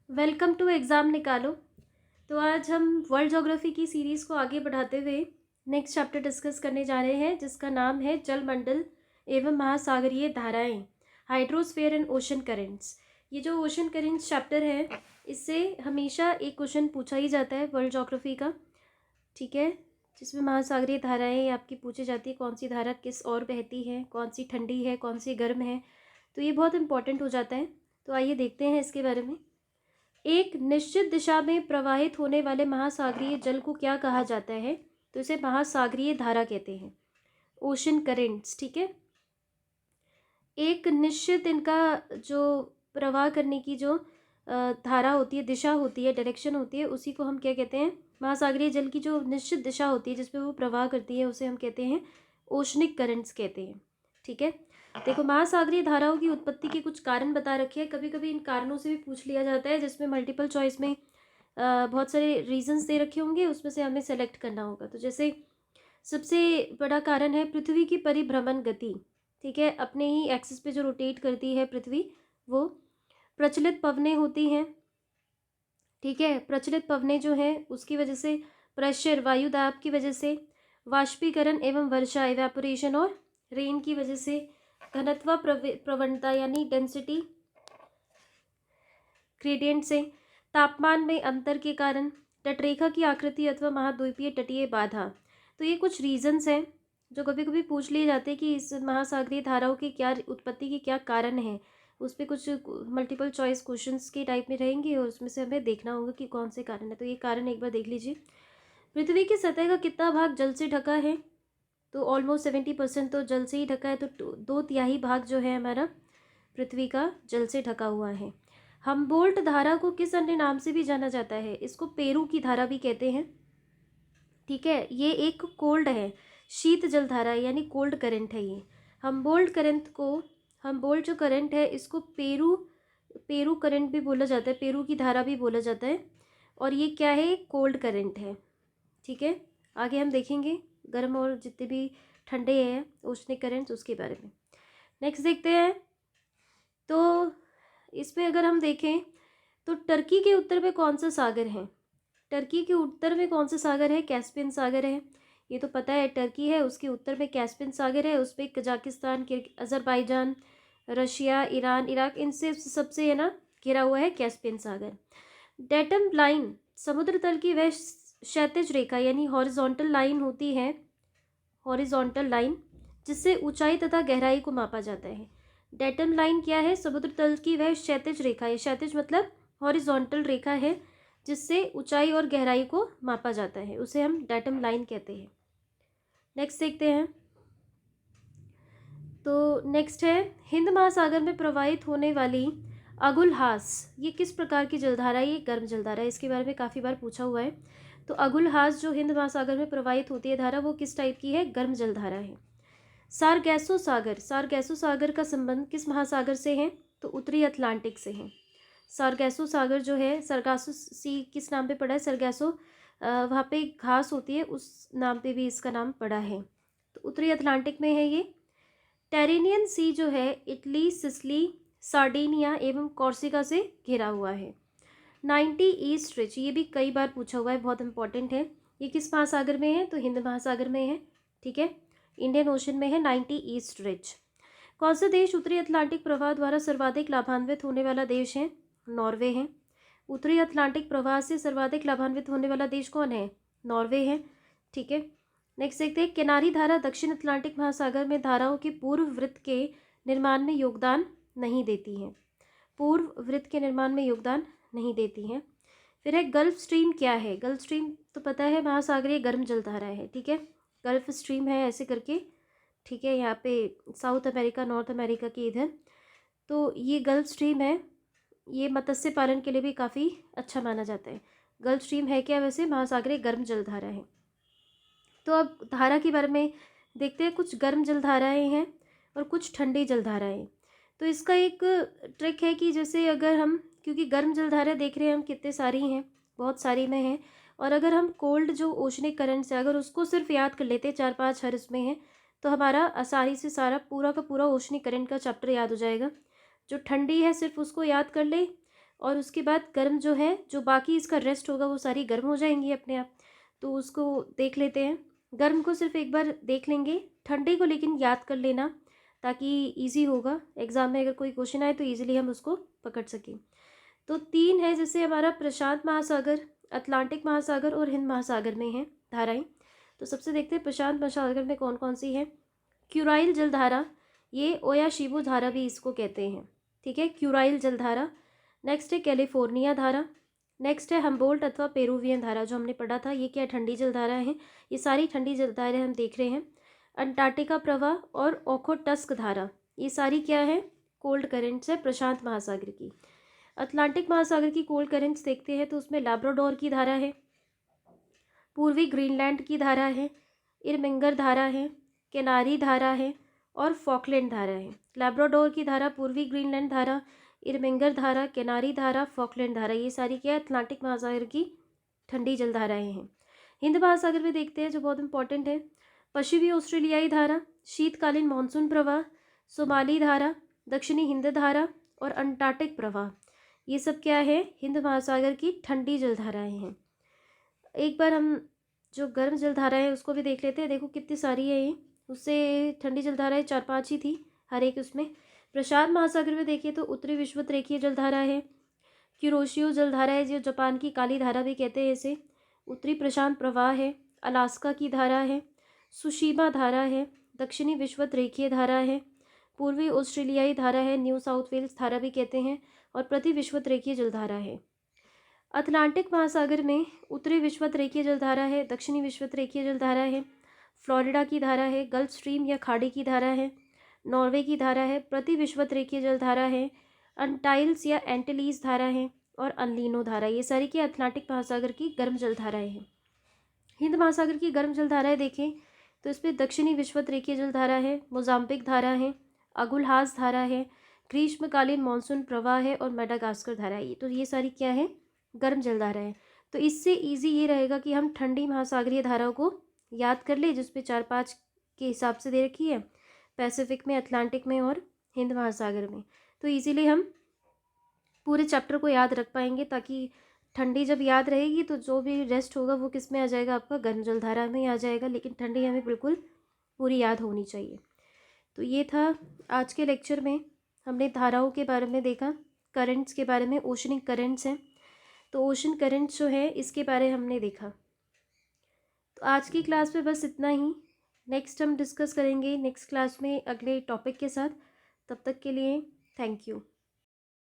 Welcome to exam निकालो। तो आज हम वर्ल्ड ज्योग्राफी की सीरीज़ को आगे बढ़ाते हुए नेक्स्ट चैप्टर डिस्कस करने जा रहे हैं, जिसका नाम है जलमंडल एवं महासागरीय धाराएं, हाइड्रोस्फीयर एंड ओशन करेंट्स। ये जो ओशन करेंट्स चैप्टर है, इससे हमेशा एक क्वेश्चन पूछा ही जाता है वर्ल्ड ज्योग्राफी का, ठीक है, जिसमें महासागरीय धाराएं आपकी पूछी जाती है, कौन सी धारा किस ओर बहती है, कौन सी ठंडी है, कौन सी गर्म है। तो ये बहुत इंपॉर्टेंट हो जाता है। तो आइए देखते हैं इसके बारे में। एक निश्चित दिशा में प्रवाहित होने वाले महासागरीय जल को क्या कहा जाता है? तो इसे महासागरीय धारा कहते हैं, ओशन करेंट्स, ठीक है। एक निश्चित इनका जो प्रवाह करने की जो धारा होती है, दिशा होती है, डायरेक्शन होती है, उसी को हम क्या कहते हैं? महासागरीय जल की जो निश्चित दिशा होती है जिसमें वो प्रवाह करती है, उसे हम कहते हैं ओशनिक करंट्स कहते हैं, ठीक है। देखो, महासागरीय धाराओं की उत्पत्ति के कुछ कारण बता रखे हैं। कभी कभी इन कारणों से भी पूछ लिया जाता है, जिसमें मल्टीपल चॉइस में बहुत सारे रीजंस दे रखे होंगे, उसमें से हमें सेलेक्ट करना होगा। तो जैसे सबसे बड़ा कारण है पृथ्वी की परिभ्रमण गति, ठीक है, अपने ही एक्सिस पे जो रोटेट करती है पृथ्वी, वो प्रचलित पवनें होती हैं, ठीक है। प्रचलित पवनें जो हैं उसकी वजह से, प्रेशर वायु दाब की वजह से, वाष्पीकरण एवं वर्षा इवेपोरेशन और रेन की वजह से, घनत्व प्रवणता यानी डेंसिटी ग्रेडियंट से, तापमान में अंतर के कारण, तटरेखा की आकृति अथवा महाद्वीपीय तटीय बाधा। तो ये कुछ रीजंस हैं जो कभी कभी पूछ लिए जाते हैं कि इस महासागरीय धाराओं की क्या उत्पत्ति के क्या कारण हैं। उस पर कुछ मल्टीपल चॉइस क्वेश्चंस के टाइप में रहेंगे और उसमें से हमें देखना होगा कि कौन से कारण है। तो ये कारण एक बार देख लीजिए। पृथ्वी की सतह का कितना भाग जल से ढका है? तो ऑलमोस्ट 70% तो जल से ही ढका है। तो 2/3 भाग जो है हमारा पृथ्वी का जल से ढका हुआ है। हम्बोल्ट धारा को किस अन्य नाम से भी जाना जाता है? इसको पेरू की धारा भी कहते हैं, ठीक है। ये एक कोल्ड है, शीत जल धारा है, यानी कोल्ड करंट है ये। हम्बोल्ट जो करंट है इसको पेरू पेरू करंट भी बोला जाता है, पेरू की धारा भी बोला जाता है। और ये क्या है? कोल्ड करंट है, ठीक है। आगे हम देखेंगे गर्म और जितने भी ठंडे हैं उष्ण करंट, उसके बारे में नेक्स्ट देखते हैं। तो इसमें अगर हम देखें तो टर्की के उत्तर में कौन सा सागर है? टर्की के उत्तर में कौन सा सागर है? कैस्पियन सागर है, ये तो पता है। टर्की है, उसके उत्तर में कैस्पियन सागर है, उस पर Kazakhstan, Azerbaijan, Russia, Iran, Iraq, इनसे सबसे है ना घिरा हुआ है कैस्पियन सागर। डेटम लाइन, समुद्र तल की वह क्षैतिज रेखा यानी हॉरिजॉन्टल लाइन होती है, हॉरिजॉन्टल लाइन, जिससे ऊंचाई तथा गहराई को मापा जाता है। डेटम लाइन क्या है? समुद्र तल की वह क्षैतिज रेखा है, क्षैतिज मतलब हॉरिजॉन्टल रेखा है, जिससे ऊंचाई और गहराई को मापा जाता है, उसे हम डेटम लाइन कहते हैं। नेक्स्ट देखते हैं। तो नेक्स्ट है हिंद महासागर में प्रवाहित होने वाली अगुलहास, ये किस प्रकार की जलधारा है? ये गर्म जलधारा है, इसके बारे में काफ़ी बार पूछा हुआ है। तो अगुलहास जो हिंद महासागर में प्रवाहित होती है धारा, वो किस टाइप की है? गर्म जलधारा है। सारगैसो सागर, सारगैसो सागर का संबंध किस महासागर से है? तो उत्तरी अटलांटिक से है। सारगैसो सागर जो है, सरगासो सी किस नाम पे पड़ा है? सरगैसो, वहाँ पे घास होती है, उस नाम पे भी इसका नाम पड़ा है। तो उत्तरी अटलांटिक में है ये। टेरेनियन सी जो है इटली, सिसिली, सार्डिनिया एवं कॉर्सिका से घिरा हुआ है। 90 ईस्ट रिच, ये भी कई बार पूछा हुआ है, बहुत इंपॉर्टेंट है। ये किस महासागर में है? तो हिंद महासागर में है, ठीक है, इंडियन ओशन में है। 90 ईस्ट रिच। कौन सा देश उत्तरी अटलांटिक प्रवाह द्वारा सर्वाधिक लाभान्वित होने वाला देश है? नॉर्वे है। उत्तरी अटलांटिक प्रवाह से सर्वाधिक लाभान्वित होने वाला देश कौन है? नॉर्वे है, ठीक है। नेक्स्ट देखते हैं। किनारी धारा दक्षिण अटलांटिक महासागर में धाराओं के पूर्व वृत्त के निर्माण में योगदान नहीं देती हैं, पूर्व वृत्त के निर्माण में योगदान नहीं देती हैं। फिर है गल्फ स्ट्रीम, क्या है? गल्फ स्ट्रीम तो पता है महासागरीय गर्म जलधारा है, ठीक है। गल्फ स्ट्रीम है ऐसे करके, ठीक है, यहाँ पे साउथ अमेरिका, नॉर्थ अमेरिका के इधर। तो ये गल्फ स्ट्रीम है, ये मत्स्य पालन के लिए भी काफ़ी अच्छा माना जाता है। गल्फ स्ट्रीम है क्या? वैसे महासागरीय गर्म जलधारा है। तो अब धारा के बारे में देखते हैं। कुछ गर्म जलधाराएँ हैं और कुछ ठंडी जलधाराएँ। तो इसका एक ट्रिक है कि जैसे अगर हम, क्योंकि गर्म जलधारा देख रहे हैं हम कितने सारी हैं, बहुत सारी में हैं, और अगर हम कोल्ड जो ओशनिक करंट से अगर उसको सिर्फ याद कर लेते, 4-5 हर इसमें हैं, तो हमारा आसानी से सारा पूरा का पूरा ओशनिक करंट का चैप्टर याद हो जाएगा। जो ठंडी है सिर्फ उसको याद कर ले, और उसके बाद गर्म जो है, जो बाकी इसका रेस्ट होगा वो सारी गर्म हो जाएंगी अपने आप। तो उसको देख लेते हैं। गर्म को सिर्फ एक बार देख लेंगे, ठंडे को लेकिन याद कर लेना ताकि इजी होगा एग्ज़ाम में, अगर कोई क्वेश्चन आए तो इजीली हम उसको पकड़ सकें। तो 3 है, जैसे हमारा प्रशांत महासागर, अटलांटिक महासागर और हिंद महासागर में है धाराएं। तो सबसे देखते हैं प्रशांत महासागर में कौन कौन सी है। क्यूराइल जलधारा, ये ओयाशिबो धारा भी इसको कहते हैं, ठीक है, क्यूराइल जलधारा। नेक्स्ट है कैलिफोर्निया धारा। नेक्स्ट है हम्बोल्ट अथवा पेरुवियन धारा, जो हमने पढ़ा था। ये क्या ठंडी जलधारा है, ये सारी ठंडी जलधाराएं हम देख रहे हैं। अंटार्कटिका प्रवाह और ओखोटस्क धारा, ये सारी क्या है, कोल्ड करेंट्स है प्रशांत महासागर की। अटलांटिक महासागर की कोल्ड करेंट्स देखते हैं तो उसमें लैब्राडोर की धारा है, पूर्वी ग्रीनलैंड की धारा है, इरमिंगर धारा है, केनारी धारा है और फॉकलैंड धारा है। लैब्राडोर की धारा, पूर्वी ग्रीनलैंड धारा, इरमिंगर धारा, केनारी धारा, फॉकलैंड धारा, ये सारी क्या है, अटलांटिक महासागर की ठंडी जलधाराएं हैं। हिंद महासागर में देखते हैं जो बहुत इंपॉर्टेंट है, पश्चिमी ऑस्ट्रेलियाई धारा, शीतकालीन मानसून प्रवाह, सोमाली धारा, दक्षिणी हिंद धारा और अंटार्कटिक प्रवाह, ये सब क्या है, हिंद महासागर की ठंडी जलधाराएं हैं। एक बार हम जो गर्म जलधाराएं है उसको भी देख लेते हैं। देखो कितनी सारी है ये, उससे ठंडी जलधाराएं 4-5 ही थी हर एक उसमें। प्रशांत महासागर में देखिए तो उत्तरी विषुवत-रेखीय जलधारा है, क्यूरोशियो जलधारा है, जो जापान की काली धारा भी कहते हैं इसे, उत्तरी प्रशांत प्रवाह है, अलास्का की धारा है, सुशीमा धारा है, दक्षिणी विषुवत-रेखीय धारा है, पूर्वी ऑस्ट्रेलियाई धारा है, न्यू साउथ वेल्स धारा भी कहते हैं, और प्रति विषुवत-रेखीय जलधारा है। अटलांटिक महासागर में उत्तरी विषुवत-रेखीय जलधारा है, दक्षिणी विषुवत-रेखीय जलधारा है, फ्लोरिडा की धारा है, गल्फ स्ट्रीम या खाड़ी की धारा है, नॉर्वे की धारा है, प्रति विषुवत-रेखीय जलधारा है, अंटाइल्स या एंटिलीज धारा है और अनलिनो धारा, ये सारी की अटलांटिक महासागर की गर्म जलधाराएं हैं। हिंद महासागर की गर्म जलधाराएं देखें तो इसमें दक्षिणी विषुवत-रेखीय जलधारा है, मोजाम्बिक धारा है, अगुलहास धारा है, ग्रीष्मकालीन मानसून प्रवाह है और मेडागास्कर धारा है। तो ये सारी क्या है, गर्म जलधाराएं है। तो इससे इजी ये रहेगा कि हम ठंडी महासागरीय धाराओं को याद कर ले, जिसपे 4-5 के हिसाब से दे रखी है, पैसिफिक में, अटलांटिक में और हिंद महासागर में। तो इजीली हम पूरे चैप्टर को याद रख पाएंगे, ताकि ठंडी जब याद रहेगी तो जो भी रेस्ट होगा वो किस में आ जाएगा, आपका गर्म जलधारा में आ जाएगा, लेकिन ठंडी हमें बिल्कुल पूरी याद होनी चाहिए। तो ये था आज के लेक्चर में, हमने धाराओं के बारे में देखा, करंट्स के बारे में, ओशनिक करंट्स हैं, तो ओशन करंट्स जो है इसके बारे हमने देखा। तो आज की क्लास में बस इतना ही, नेक्स्ट हम डिस्कस करेंगे नेक्स्ट क्लास में अगले टॉपिक के साथ। तब तक के लिए थैंक यू।